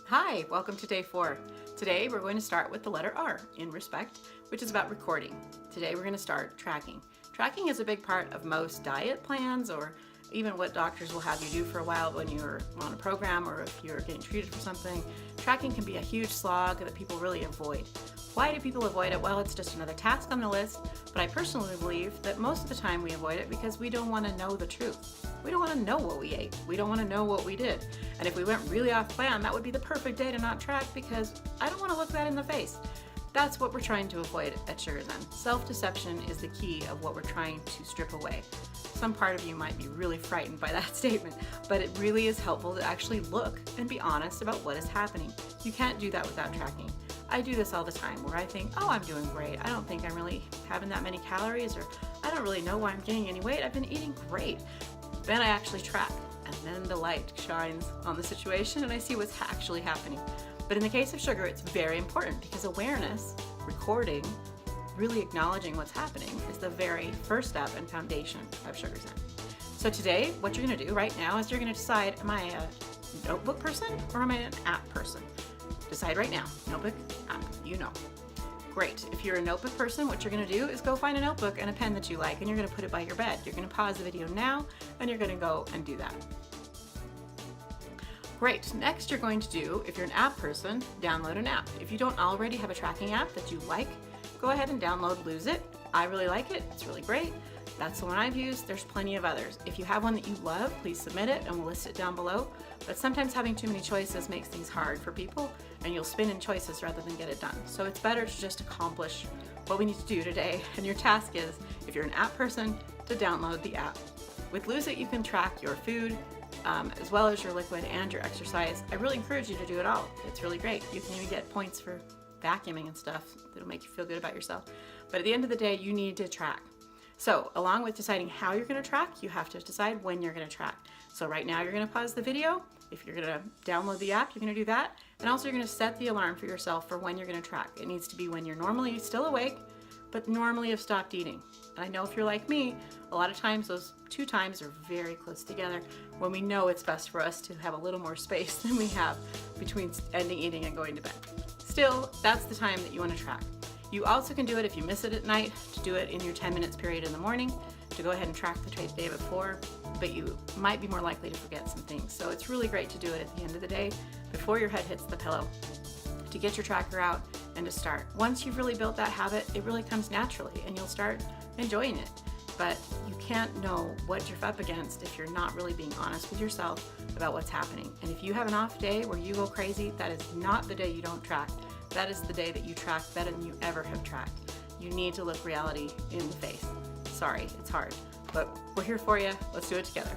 Hi, welcome to day 4. Today we're going to start with the letter R in respect, which is about recording. Today we're going to start tracking. Tracking is a big part of most diet plans or even what doctors will have you do for a while when you're on a program or if you're getting treated for something. Tracking can be a huge slog that people really avoid. Why do people avoid it? Well, it's just another task on the list, but I personally believe that most of the time we avoid it because we don't want to know the truth. We don't want to know what we ate. We don't want to know what we did. And if we went really off plan, that would be the perfect day to not track because I don't want to look that in the face. That's what we're trying to avoid at Sugar Zen. Self-deception is the key of what we're trying to strip away. Some part of you might be really frightened by that statement, but it really is helpful to actually look and be honest about what is happening. You can't do that without tracking. I do this all the time where I think, oh, I'm doing great. I don't think I'm really having that many calories, or I don't really know why I'm gaining any weight. I've been eating great. Then I actually track, and then the light shines on the situation and I see what's actually happening. But in the case of sugar, it's very important because awareness, recording, really acknowledging what's happening is the very first step and foundation of Sugar Zen. So today, what you're going to do right now is you're going to decide, am I a notebook person or am I an app person? Decide right now. Notebook, app, you know. Great. If you're a notebook person, what you're going to do is go find a notebook and a pen that you like and you're going to put it by your bed. You're going to pause the video now and you're going to go and do that. Great. Next you're going to do, if you're an app person, download an app. If you don't already have a tracking app that you like, go ahead and download Lose It. I really like it. It's really great. That's the one I've used. There's plenty of others. If you have one that you love, please submit it and we'll list it down below. But sometimes having too many choices makes things hard for people and you'll spin in choices rather than get it done. So it's better to just accomplish what we need to do today. And your task is, if you're an app person, to download the app. With Lose It, you can track your food, as well as your liquid and your exercise. I really encourage you to do it all. It's really great. You can even get points for vacuuming and stuff that'll make you feel good about yourself. But at the end of the day, you need to track. So along with deciding how you're going to track, you have to decide when you're going to track. So right now you're going to pause the video. If you're going to download the app, you're going to do that. And also you're going to set the alarm for yourself for when you're going to track. It needs to be when you're normally still awake, but normally have stopped eating. And I know if you're like me, a lot of times those two times are very close together when we know it's best for us to have a little more space than we have between ending eating and going to bed. Still, that's the time that you want to track. You also can do it if you miss it at night, to do it in your 10 minutes period in the morning, to go ahead and track the day before, but you might be more likely to forget some things. So it's really great to do it at the end of the day before your head hits the pillow, to get your tracker out and to start. Once you've really built that habit, it really comes naturally and you'll start enjoying it. But you can't know what you're up against if you're not really being honest with yourself about what's happening. And if you have an off day where you go crazy, that is not the day you don't track. That is the day that you track better than you ever have tracked. You need to look reality in the face. Sorry, it's hard, but we're here for you. Let's do it together.